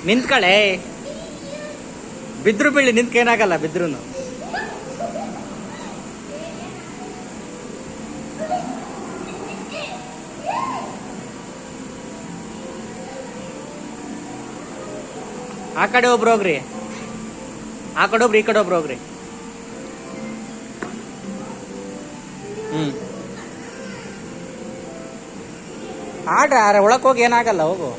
ನಿಂತ್ಕಳೆ. ಬಿದ್ರು ಬೀಳಿ, ನಿಂತ್ಕೇನಾಗಲ್ಲ ಬಿದ್ರು. ಆ ಕಡೆ ಒಬ್ರು ಹೋಗ್ರಿ, ಆ ಕಡೆ ಒಬ್ರು, ಈ ಕಡೆ ಒಬ್ರು ಹೋಗ್ರಿ. ಆಡ್ರ ಒಳಕ್ ಹೋಗಿ, ಏನಾಗಲ್ಲ, ಹೋಗು.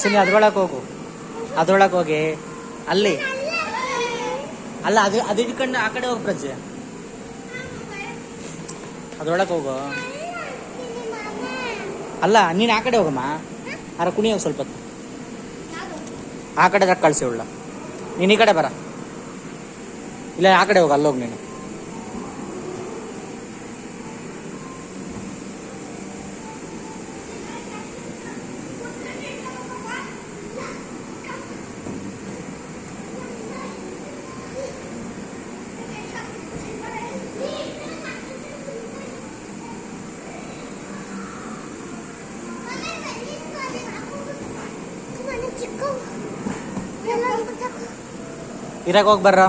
ಚಿನ್ನಿ ಅದ್ರೊಳಗೆ ಹೋಗು, ಅದ್ರೊಳಗೆ ಹೋಗಿ ಅಲ್ಲಿ ಅಲ್ಲ, ಅದು ಇಟ್ಕೊಂಡು ಆ ಕಡೆ ಹೋಗಿ ಪ್ರಜ್ಜೆ, ಅದ್ರೊಳಗೆ ಹೋಗು. ಅಲ್ಲ, ನೀನು ಆ ಕಡೆ ಹೋಗಮ್ಮ. ಕುಣಿ ಹೋಗಿ ಸ್ವಲ್ಪ ಹೊತ್ತು. ಆ ಕಡೆ ಕಳಿಸಿ ಉಳ್ಳ. ನೀನು ಈ ಕಡೆ ಬರ. ಇಲ್ಲ, ಆ ಕಡೆ ಹೋಗ, ಅಲ್ಲೋಗಿ ನೀನು. ಇರಾಕ್ ಹೋಗಿ ಬರ್ರ.